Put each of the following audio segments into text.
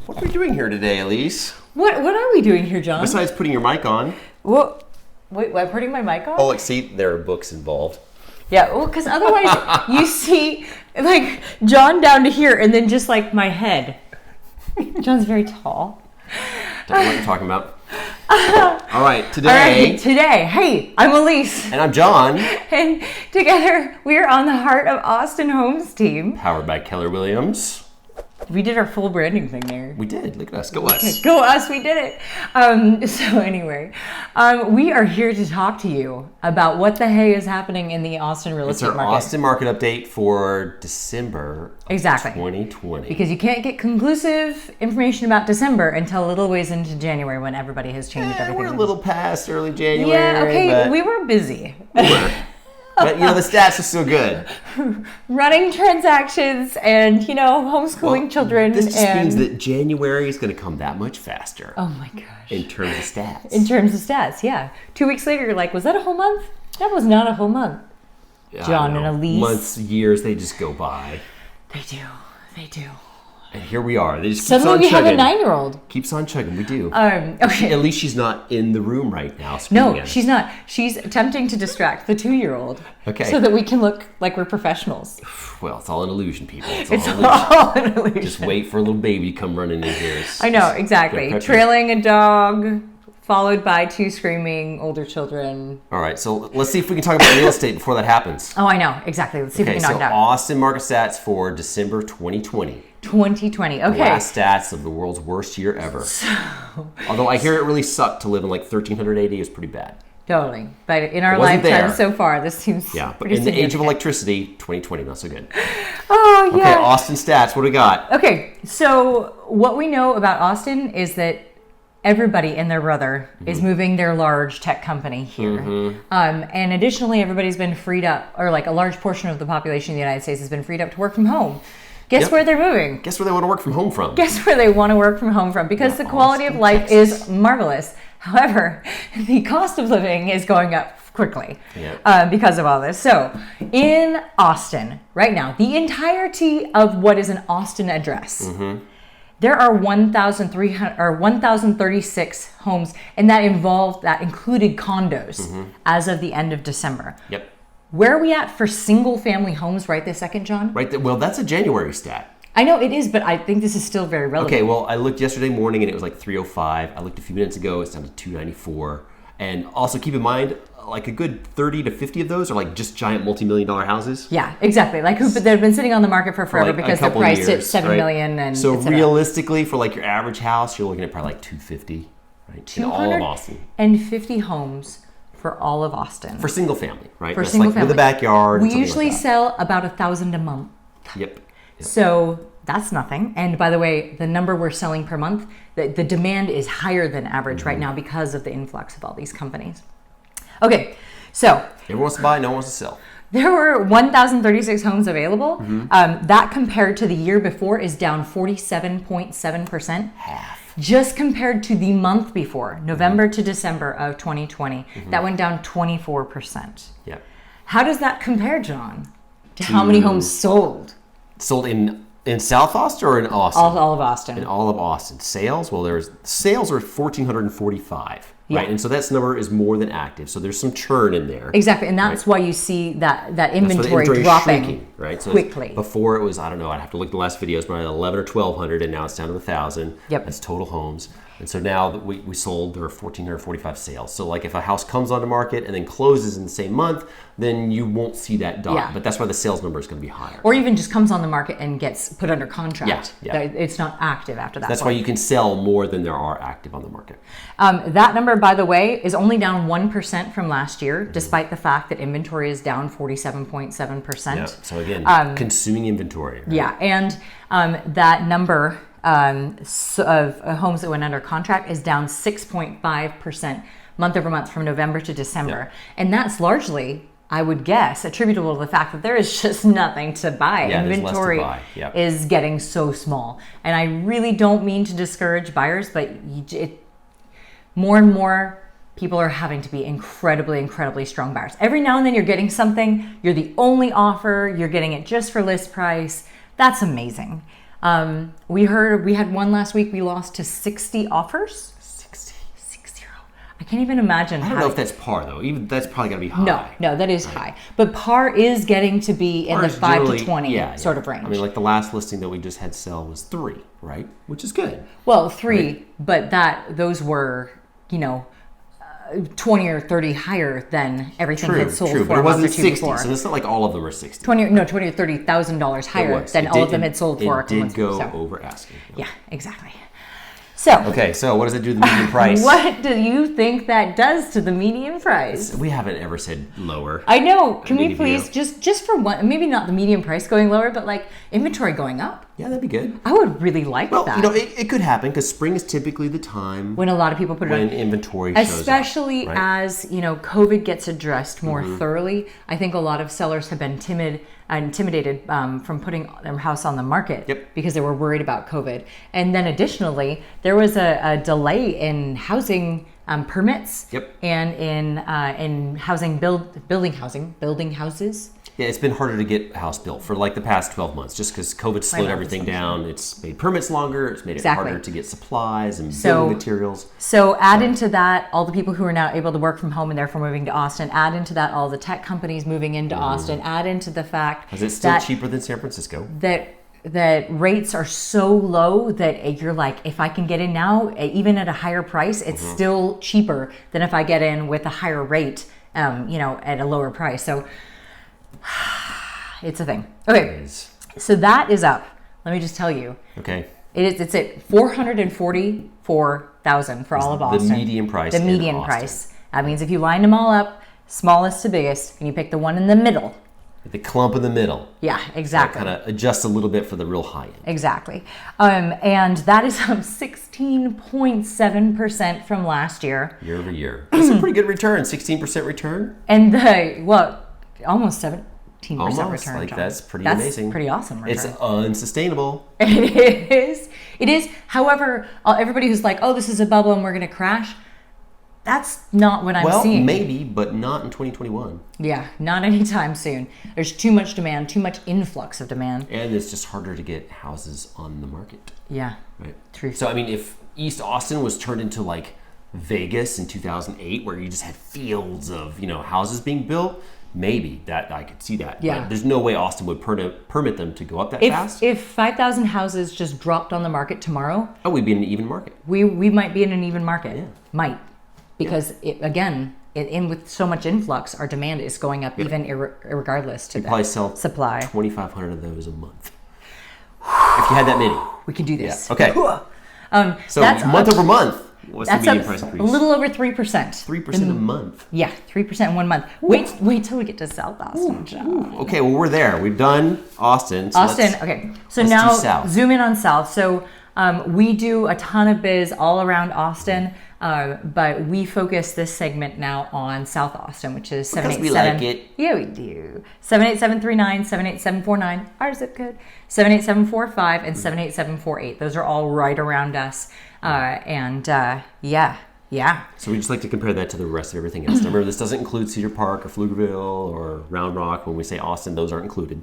What are we doing here today, Alyse? What are we doing here, John? Besides putting your mic on. Well, wait, what, putting my mic on? Oh, like, see, there are books involved. Yeah, well, because otherwise you see, like, John down to here and then just, like, my head. John's very tall. Don't know what you're talking about. All right, today. Hey, I'm Alyse. And I'm John. And together, we're on the Heart of Austin Homes team. Powered by Keller Williams. We did our full branding thing there. We did. Look at us. Go us. Go us. We did it. So anyway, we are here to talk to you about what the hey is happening in the Austin real estate market. It's our Austin market update for December of 2020. Because you can't get conclusive information about December until a little ways into January when everybody has changed everything. We're a little past early January. Yeah, okay. We were busy. We were. But, you know, the stats are still good. Running transactions and, you know, homeschooling children. This just means that January is going to come that much faster. Oh, my gosh. In terms of stats. In terms of stats, yeah. 2 weeks later, you're like, was that a whole month? That was not a whole month. John and Alyse. Months, years, they just go by. They do. They do. And here we are. They just suddenly keeps on chugging. We have a 9-year-old. Keeps on chugging. We do. Okay. At least she's not in the room right now. No, she's not. She's attempting to distract the 2-year-old. Okay. So that we can look like we're professionals. Well, it's all an illusion, people. It's all an illusion. Just wait for a little baby to come running in here. I know, exactly. Trailing a dog, followed by 2 screaming older children. All right, so let's see if we can talk about real estate before that happens. Oh, I know, exactly. Let's see if we can knock it out. Austin market stats for December 2020. 2020, okay. The last stats of the world's worst year ever. Although I hear it really sucked to live in like 1380. It was pretty bad. Totally. But in our lifetime so far, this seems but in the age of electricity, 2020, not so good. Oh, yeah. Okay, Austin stats, what do we got? Okay, so what we know about Austin is that everybody and their brother is moving their large tech company here. And additionally, everybody's been freed up, or like a large portion of the population of the United States has been freed up to work from home. Guess where they're moving? Guess where they want to work from home from? Guess where they want to work from home from? Because the quality of life is marvelous. However, the cost of living is going up quickly because of all this. So in Austin right now, the entirety of what is an Austin address, there are 1,036 homes, and that included condos as of the end of December. Yep. Where are we at for single-family homes right this second, John? Right. Well, that's a January stat. I know it is, but I think this is still very relevant. Okay, well, I looked yesterday morning, and it was like 305. I looked a few minutes ago, it's down to 294. And also keep in mind, like a good 30 to 50 of those are like just giant multi-million-dollar houses. Yeah, exactly. Like they've been sitting on the market for forever because they're priced at $7 million. And so realistically, for like your average house, you're looking at probably like 250, right? In all of Austin. And 50 homes for all of Austin. For single family, right? For single family. With a backyard. We usually sell about 1,000 a month. Yep. So that's nothing. And by the way, the number we're selling per month, the demand is higher than average right now because of the influx of all these companies. Okay, so. Everyone wants to buy, no one wants to sell. There were 1,036 homes available. That compared to the year before is down 47.7%. Half. Just compared to the month before, November to December of 2020, that went down 24%. Yep. How does that compare, John, to how many homes sold? Sold in South Austin or in Austin? All of Austin. In all of Austin. Sales? Well, sales are 1,445. Right, and so that number is more than active. So there's some churn in there. Exactly, and that's why you see that inventory dropping shrinking, right? So quickly. Before it was, I don't know, I'd have to look at the last videos, but 11 or 1,200, and now it's down to 1,000. Yep. That's total homes. And so now that we sold, there are 1,445 sales. So like if a house comes onto market and then closes in the same month, then you won't see that dot. Yeah. But that's why the sales number is going to be higher. Or even just comes on the market and gets put under contract. Yeah. It's not active after that. That's why you can sell more than there are active on the market. That number, by the way, is only down 1% from last year, despite the fact that inventory is down 47.7%. Yeah. So again, consuming inventory. Right? Yeah, and that number of homes that went under contract is down 6.5% month over month from November to December. And that's largely, I would guess, attributable to the fact that there is just nothing to buy. Yeah, inventory is getting so small. And I really don't mean to discourage buyers, but more and more people are having to be incredibly, incredibly strong buyers. Every now and then you're getting something, you're the only offer, you're getting it just for list price. That's amazing. We had one last week. We lost to 60 offers. 60. I can't even imagine. I don't know if that's par though. Even that's probably got to be high. No, that is high. But par is getting to be in the 5 to 20 sort of range. I mean, like the last listing that we just had sell was 3, right? Which is good. Well, 3, but those were, 20 or 30 higher than everything had sold for. But it wasn't 60, before. So it's not like all of them were 60. 20 or $30,000 higher than all of them had sold for. It did go over asking. Yeah, exactly. So okay, so what does it do to the median price? What do you think that does to the median price? We haven't ever said lower. I know. Can we please just for one, maybe not the median price going lower, but like inventory going up? Yeah, that'd be good. I would really like that. Well, it could happen because spring is typically the time when a lot of people put it on. When inventory shows up. Especially as, COVID gets addressed more thoroughly. I think a lot of sellers have been intimidated from putting their house on the market because they were worried about COVID. And then additionally, there was a delay in housing permits and in building houses. Yeah, it's been harder to get a house built for like the past 12 months just because COVID slowed everything down. It's made permits longer. It's made it harder to get supplies and building materials. So add into that all the people who are now able to work from home and therefore moving to Austin. Add into that all the tech companies moving into Austin. Add into the fact that it's still cheaper than San Francisco. That rates are so low that you're like, if I can get in now, even at a higher price, it's still cheaper than if I get in with a higher rate, at a lower price. So it's a thing. Okay, so that is up. Let me just tell you. Okay. It's at $444,000 for all of Austin. The median price. The median price. That means if you line them all up, smallest to biggest, and you pick the one in the middle. The clump in the middle. Yeah, exactly. So kind of adjust a little bit for the real high end. Exactly. And that is up 16.7% from last year. Year over year. That's a pretty good return. 16% return. And almost 17% return. Like that's pretty amazing. That's pretty awesome return. It's unsustainable. It is. However, everybody who's like, oh, this is a bubble and we're going to crash. That's not what I'm seeing. Well, maybe, but not in 2021. Yeah, not anytime soon. There's too much demand, too much influx of demand. And it's just harder to get houses on the market. Yeah. Right. True. So, I mean, if East Austin was turned into like Vegas in 2008, where you just had fields of, houses being built, maybe that I could see that. Yeah. But there's no way Austin would permit them to go up that fast. If 5,000 houses just dropped on the market tomorrow. Oh, we'd be in an even market. We might be in an even market. Yeah. Might. Because with so much influx, our demand is going up even regardless to the probably sell supply. 2,500 of those a month. If you had that many. We can do this. Yeah. Okay. So that's month over month, what's the median price increase? A little over 3%. 3% a month. Yeah, 3% in 1 month. Wait till we get to South Austin. Okay, well, we're there. We've done Austin. So okay. So now zoom in on South. So we do a ton of biz all around Austin. But we focus this segment now on South Austin, which is 787. Because we like it. Yeah, we do. 78739, 78749, our zip code, 78745, and 78748. Those are all right around us. Yeah. So we just like to compare that to the rest of everything else. Remember, this doesn't include Cedar Park or Pflugerville or Round Rock. When we say Austin, those aren't included.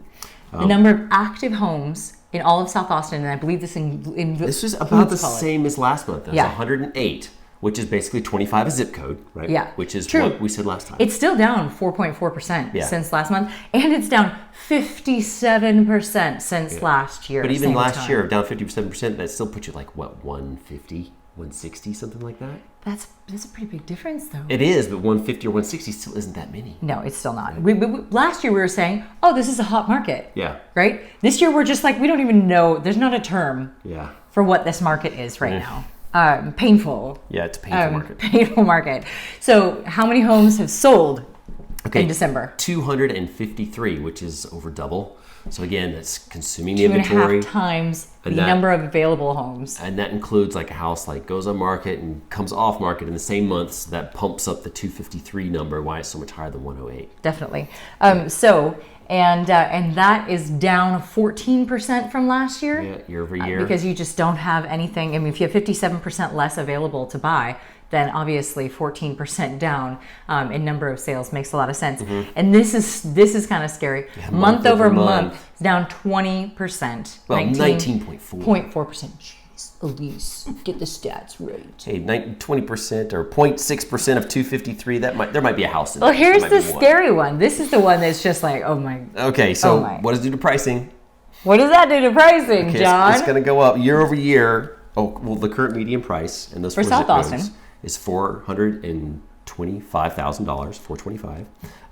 The number of active homes in all of South Austin, and I believe this This was about the same as last month. It was 108. Which is basically 25 a zip code, right? Yeah. Which is what we said last time. It's still down 4.4% since last month, and it's down 57% since last year. But even last year, down 57%, that still puts you like, 150, 160, something like that? That's a pretty big difference, though. It is, but 150 or 160 still isn't that many. No, it's still not. We last year we were saying, oh, this is a hot market. Yeah. Right? This year we're just like, we don't even know. There's not a term for what this market is right now. Painful. Yeah, it's a painful market. Painful market. So how many homes have sold in December? 253, which is over double. So again, that's consuming the inventory. 2.5 times the number of available homes. And that includes like a house like goes on market and comes off market in the same month. So that pumps up the 253 number, why it's so much higher than 108. Definitely. So And that is down 14% from last year. Yeah, year over year. Because you just don't have anything. I mean, if you have 57% less available to buy, then obviously 14% down in number of sales makes a lot of sense. And this is kind of scary. Yeah, month over month, down 20%. Well, 19.4%. 0.4%. Jeez, Alyse, get the stats right. Hey, 20% or 0.6% of 253. There might be a house in there. Well, here's the scary one. This is the one that's just like, oh my. Okay, so what does it do to pricing? What does that do to pricing, John? It's going to go up year over year. Oh, well, the current median price in those for South Austin is $425,000,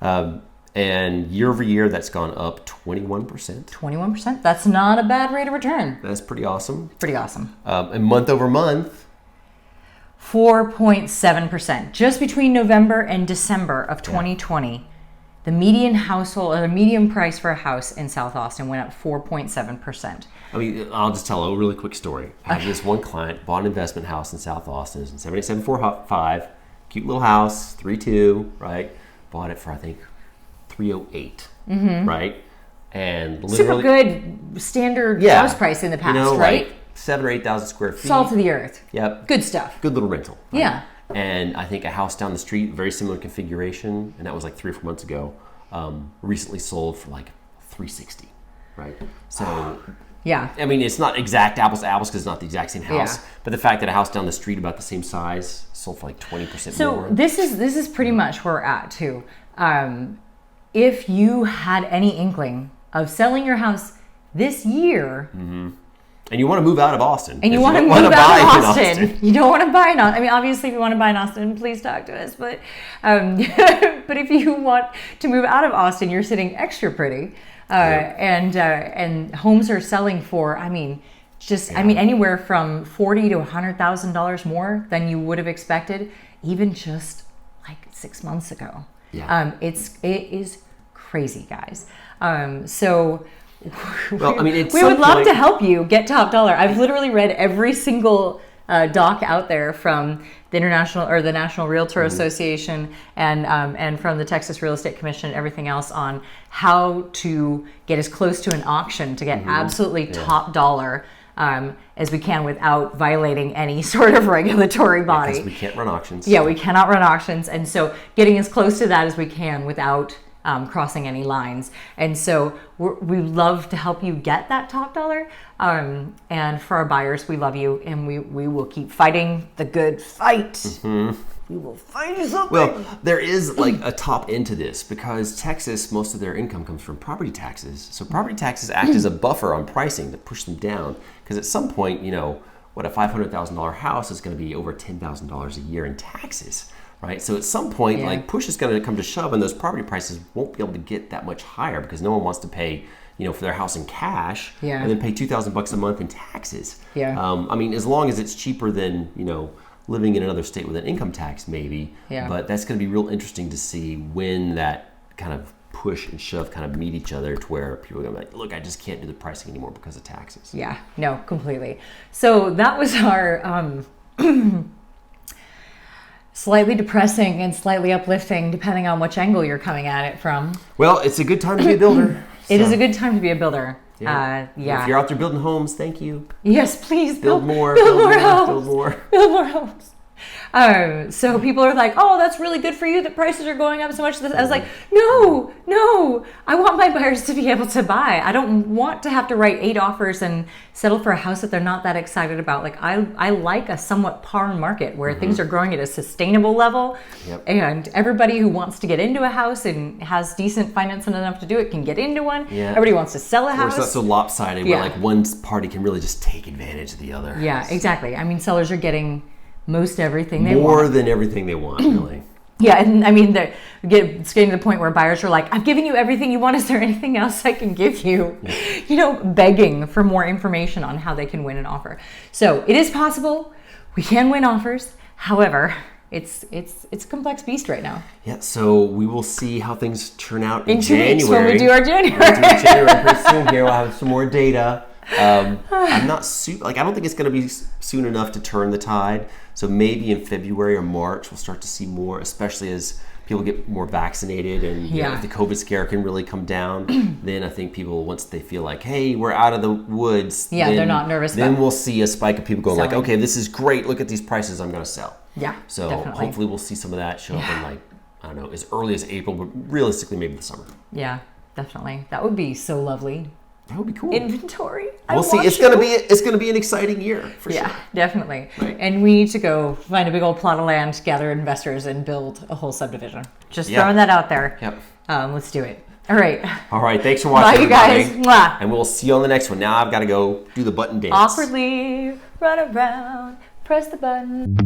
$425,000, and year over year that's gone up 21%. 21%. That's not a bad rate of return. That's pretty awesome. Pretty awesome. And month over month, 4.7%. Just between November and December of 2020, the median household or the median price for a house in South Austin went up 4.7%. I mean, I'll just tell a really quick story. I have this one client bought an investment house in South Austin. It's in 78745, cute little house, 3.2, right? Bought it for I think 308, right? And literally super good standard house price in the past, right? Like 7,000 or 8,000 square feet. Salt of the earth. Yep. Good stuff. Good little rental. Right? Yeah. And I think a house down the street, very similar configuration, and that was like 3 or 4 months ago, recently sold for like 360, right? So, yeah. I mean, it's not exact apples to apples because it's not the exact same house, but the fact that a house down the street about the same size sold for like 20% more. So this is pretty much where we're at too. If you had any inkling of selling your house this year. And you want to move out of Austin. And you want to move out of Austin. You don't want to buy in Austin. I mean, obviously, if you want to buy in Austin, please talk to us. But but if you want to move out of Austin, you're sitting extra pretty. And homes are selling for, I mean, anywhere from $40,000 to $100,000 more than you would have expected, even just like 6 months ago. Yeah. It is crazy, guys. So. Well, I mean, we would love to help you get top dollar. I've literally read every single doc out there from the National Realtor Association and from the Texas Real Estate Commission and everything else on how to get as close to an auction to get absolutely top dollar as we can without violating any sort of regulatory body. Because we can't run auctions. Yeah, we cannot run auctions, and so getting as close to that as we can without crossing any lines. And so we love to help you get that top dollar. And for our buyers, we love you, and we will keep fighting the good fight. We will find you something. Well, there is like a top end to this because Texas, most of their income comes from property taxes. So property taxes act as a buffer on pricing to push them down. Because at some point, a $500,000 house is going to be over $10,000 a year in taxes. Right, so at some point, like push is going to come to shove, and those property prices won't be able to get that much higher because no one wants to pay, for their house in cash, and then pay $2,000 a month in taxes. Yeah. I mean, as long as it's cheaper than living in another state with an income tax, maybe. Yeah. But that's going to be real interesting to see when that kind of push and shove kind of meet each other to where people are going to be like, look, I just can't do the pricing anymore because of taxes. Yeah. No, completely. So that was our. Slightly depressing and slightly uplifting, depending on which angle you're coming at it from. Well, it's a good time to be a builder. It is a good time to be a builder. Yeah. If you're out there building homes, thank you. Yes, please build more. Build more homes. Build more. Build more homes. So people are like, oh, that's really good for you. The prices are going up so much. I was like, no. I want my buyers to be able to buy. I don't want to have to write 8 offers and settle for a house that they're not that excited about. Like I like a somewhat par market where things are growing at a sustainable level. Yep. And everybody who wants to get into a house and has decent financing enough to do it can get into one. Yeah. Everybody wants to sell a house. Or it's not so lopsided where like one party can really just take advantage of the other. Yeah, exactly. I mean, sellers are getting most everything they want. More than everything they want, really. Yeah, and I mean, it's getting to the point where buyers are like, I've given you everything you want. Is there anything else I can give you? Begging for more information on how they can win an offer. So it is possible. We can win offers. However, it's a complex beast right now. Yeah, so we will see how things turn out in 2 January. weeks when we do our January. We'll do January pretty soon here. We'll have some more data. I'm not I don't think it's going to be soon enough to turn the tide. So maybe in February or March we'll start to see more, especially as people get more vaccinated and you know, Yeah. if the COVID scare can really come down, then I think people, once they feel like, hey, we're out of the woods, Yeah, then, they're not nervous Then about we'll see a spike of people going like, selling. okay, this is great. Look at these prices. I'm going to sell. Yeah, So definitely. hopefully we'll see some of that show up in like, I don't know, as early as April, but realistically maybe the summer. Yeah, definitely. That would be so lovely. That would be cool. Inventory. We'll see. It's gonna be an exciting year for sure. Yeah, definitely. Right. And we need to go find a big old plot of land, gather investors, and build a whole subdivision. Just Yeah. throwing that out there. Yep. Let's do it. All right. All right. Thanks for watching, Bye, you guys. everybody. Mwah. And we'll see you on the next one. Now I've got to go do the button dance. Awkwardly run around, press the button.